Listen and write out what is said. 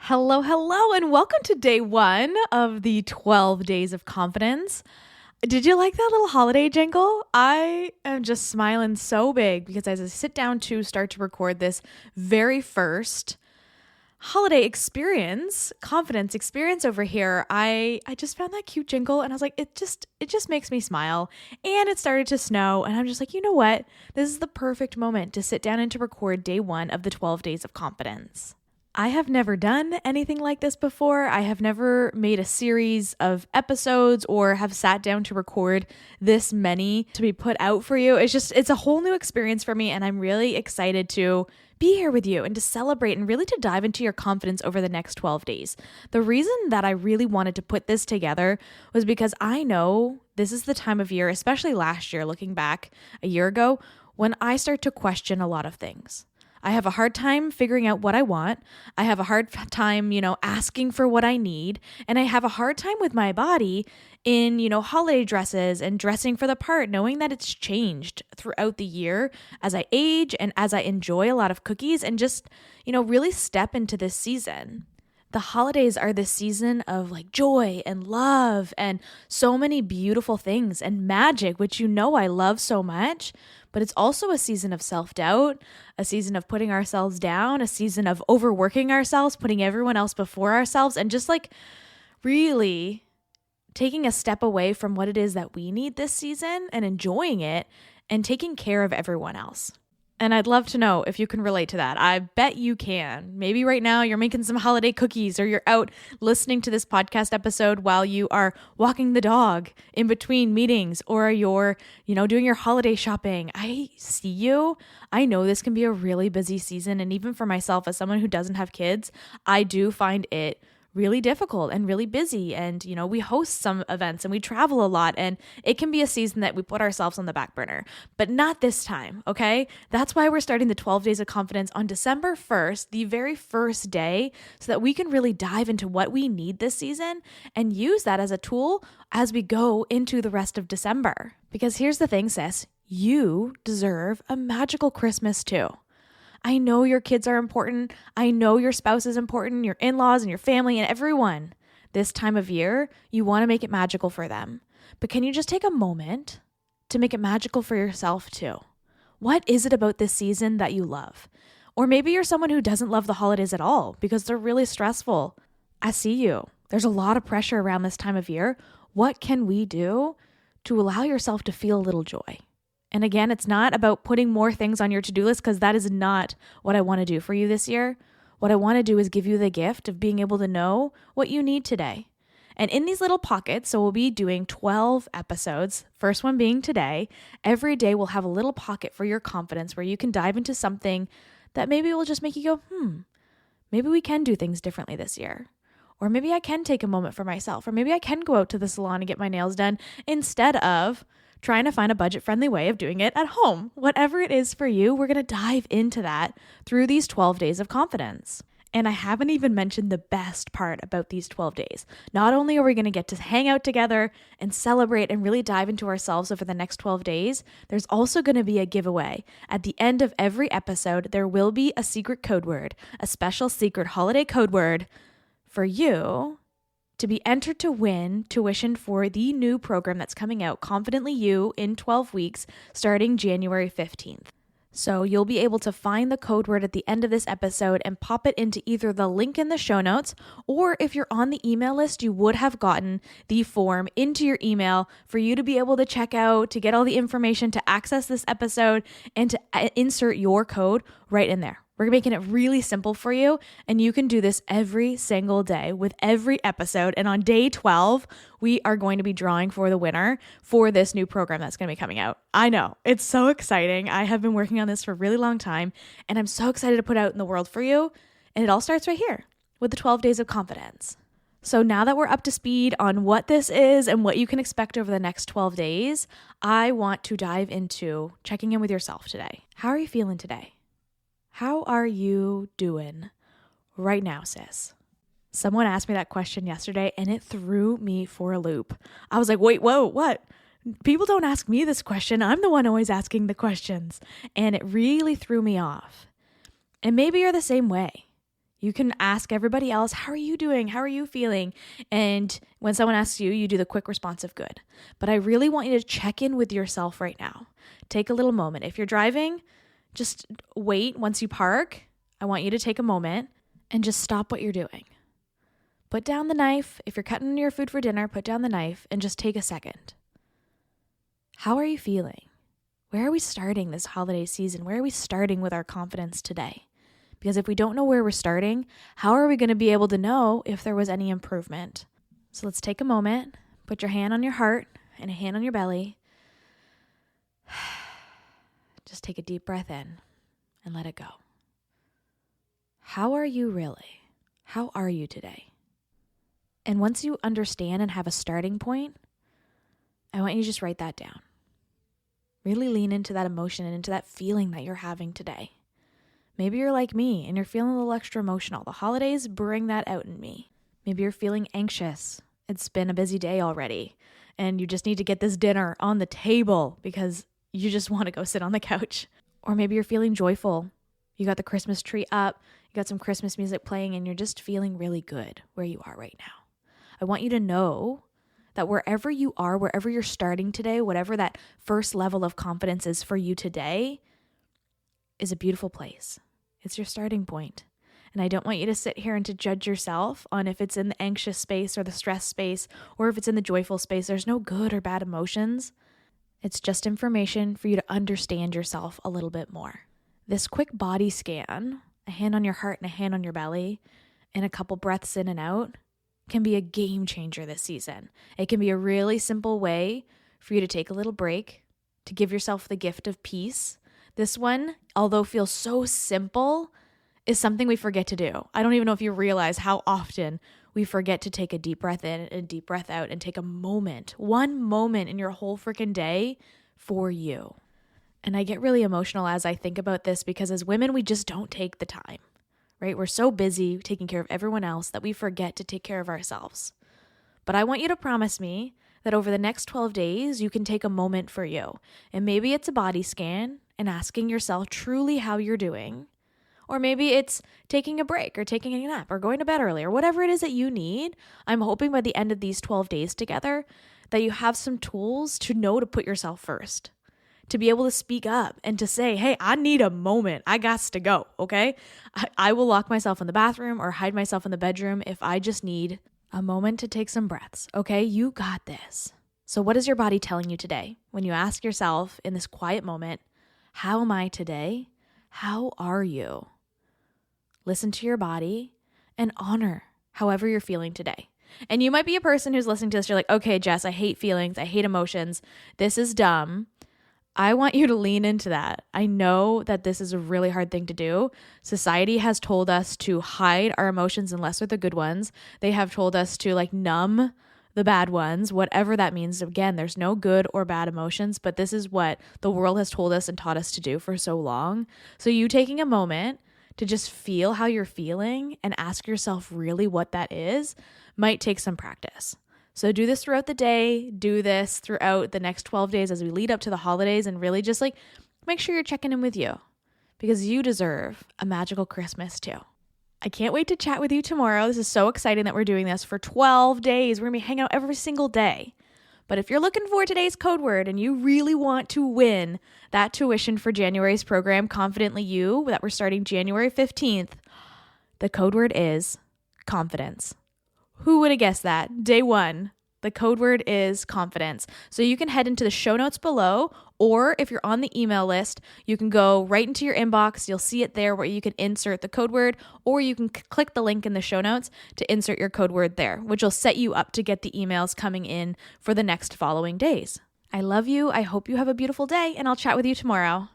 Hello, and welcome to day one of the 12 days of confidence. Did you like that little holiday jingle? I am just smiling so big because as I sit down to start to record this very first holiday experience, confidence experience over here, I just found that cute jingle and I was like, it just makes me smile. And it started to snow and I'm just like, you know what? This is the perfect moment to sit down and to record day one of the 12 days of confidence. I have never done anything like this before. I have never made a series of episodes or have sat down to record this many to be put out for you. It's a whole new experience for me, and I'm really excited to be here with you and to celebrate and really to dive into your confidence over the next 12 days. The reason that I really wanted to put this together was because I know this is the time of year, especially last year, looking back a year ago, when I start to question a lot of things. I have a hard time figuring out what I want. I have a hard time, asking for what I need. And I have a hard time with my body in, holiday dresses and dressing for the part, knowing that it's changed throughout the year as I age and as I enjoy a lot of cookies and just, really step into this season. The holidays are this season of like joy and love and so many beautiful things and magic, which I love so much. But it's also a season of self-doubt, a season of putting ourselves down, a season of overworking ourselves, putting everyone else before ourselves, and just like really taking a step away from what it is that we need this season and enjoying it and taking care of everyone else. And I'd love to know if you can relate to that. I bet you can. Maybe right now you're making some holiday cookies or you're out listening to this podcast episode while you are walking the dog in between meetings or you're, doing your holiday shopping. I see you. I know this can be a really busy season. And even for myself, as someone who doesn't have kids, I do find it really difficult and really busy. And, we host some events and we travel a lot and it can be a season that we put ourselves on the back burner, but not this time. Okay. That's why we're starting the 12 days of confidence on December 1st, the very first day, so that we can really dive into what we need this season and use that as a tool as we go into the rest of December. Because here's the thing, sis, you deserve a magical Christmas too. I know your kids are important. I know your spouse is important, your in-laws and your family and everyone. This time of year, you want to make it magical for them. But can you just take a moment to make it magical for yourself too? What is it about this season that you love? Or maybe you're someone who doesn't love the holidays at all because they're really stressful. I see you. There's a lot of pressure around this time of year. What can we do to allow yourself to feel a little joy? And again, it's not about putting more things on your to-do list because that is not what I want to do for you this year. What I want to do is give you the gift of being able to know what you need today. And in these little pockets, so we'll be doing 12 episodes, first one being today. Every day we'll have a little pocket for your confidence where you can dive into something that maybe will just make you go, maybe we can do things differently this year. Or maybe I can take a moment for myself. Or maybe I can go out to the salon and get my nails done instead of trying to find a budget-friendly way of doing it at home. Whatever it is for you, we're going to dive into that through these 12 days of confidence. And I haven't even mentioned the best part about these 12 days. Not only are we going to get to hang out together and celebrate and really dive into ourselves over the next 12 days, there's also going to be a giveaway. At the end of every episode, there will be a secret code word, a special secret holiday code word for you to be entered to win tuition for the new program that's coming out, Confidently You, in 12 weeks, starting January 15th. So you'll be able to find the code word at the end of this episode and pop it into either the link in the show notes, or if you're on the email list, you would have gotten the form into your email for you to be able to check out, to get all the information, to access this episode, and to insert your code right in there. We're making it really simple for you, and you can do this every single day with every episode. And on day 12, we are going to be drawing for the winner for this new program that's going to be coming out. I know, it's so exciting. I have been working on this for a really long time, and I'm so excited to put it out in the world for you. And it all starts right here with the 12 days of confidence. So now that we're up to speed on what this is and what you can expect over the next 12 days, I want to dive into checking in with yourself today. How are you feeling today? How are you doing right now, sis? Someone asked me that question yesterday and it threw me for a loop. I was like, wait, whoa, what? People don't ask me this question. I'm the one always asking the questions. And it really threw me off. And maybe you're the same way. You can ask everybody else, how are you doing? How are you feeling? And when someone asks you, you do the quick response of good. But I really want you to check in with yourself right now. Take a little moment. If you're driving, just wait once you park. I want you to take a moment and just stop what you're doing. Put down the knife. If you're cutting your food for dinner, put down the knife and just take a second. How are you feeling? Where are we starting this holiday season? Where are we starting with our confidence today? Because if we don't know where we're starting, how are we going to be able to know if there was any improvement? So let's take a moment, put your hand on your heart and a hand on your belly. Just take a deep breath in and let it go. How are you really? How are you today? And once you understand and have a starting point, I want you to just write that down. Really lean into that emotion and into that feeling that you're having today. Maybe you're like me and you're feeling a little extra emotional. The holidays bring that out in me. Maybe you're feeling anxious. It's been a busy day already and you just need to get this dinner on the table because you just want to go sit on the couch. Or maybe you're feeling joyful. You got the Christmas tree up, you got some Christmas music playing, and you're just feeling really good where you are right now. I want you to know that wherever you are, wherever you're starting today, whatever that first level of confidence is for you today, is a beautiful place. It's your starting point. And I don't want you to sit here and to judge yourself on if it's in the anxious space or the stress space or if it's in the joyful space. There's no good or bad emotions. It's just information for you to understand yourself a little bit more. This quick body scan, a hand on your heart and a hand on your belly, and a couple breaths in and out, can be a game changer this season. It can be a really simple way for you to take a little break, to give yourself the gift of peace. This one, although feels so simple, is something we forget to do. I don't even know if you realize how often we forget to take a deep breath in and a deep breath out and take a moment, one moment in your whole freaking day for you. And I get really emotional as I think about this because as women, we just don't take the time, right? We're so busy taking care of everyone else that we forget to take care of ourselves. But I want you to promise me that over the next 12 days, you can take a moment for you. And maybe it's a body scan and asking yourself truly how you're doing. Or maybe it's taking a break or taking a nap or going to bed early or whatever it is that you need. I'm hoping by the end of these 12 days together that you have some tools to know to put yourself first, to be able to speak up and to say, hey, I need a moment. I got to go, okay? I will lock myself in the bathroom or hide myself in the bedroom if I just need a moment to take some breaths, okay? You got this. So what is your body telling you today? When you ask yourself in this quiet moment, how am I today? How are you? Listen to your body and honor however you're feeling today. And you might be a person who's listening to this. You're like, okay, Jess, I hate feelings. I hate emotions. This is dumb. I want you to lean into that. I know that this is a really hard thing to do. Society has told us to hide our emotions unless they're the good ones. They have told us to numb the bad ones, whatever that means. Again, there's no good or bad emotions, but this is what the world has told us and taught us to do for so long. So you taking a moment to just feel how you're feeling and ask yourself really what that is might take some practice. So do this throughout the day, do this throughout the next 12 days as we lead up to the holidays, and really just make sure you're checking in with you because you deserve a magical Christmas too. I can't wait to chat with you tomorrow. This is so exciting that we're doing this for 12 days. We're going to be hanging out every single day. But if you're looking for today's code word and you really want to win that tuition for January's program, Confidently You, that we're starting January 15th, the code word is confidence. Who would have guessed that? Day one. The code word is confidence. So you can head into the show notes below, or if you're on the email list, you can go right into your inbox. You'll see it there where you can insert the code word, or you can click the link in the show notes to insert your code word there, which will set you up to get the emails coming in for the next following days. I love you. I hope you have a beautiful day, and I'll chat with you tomorrow.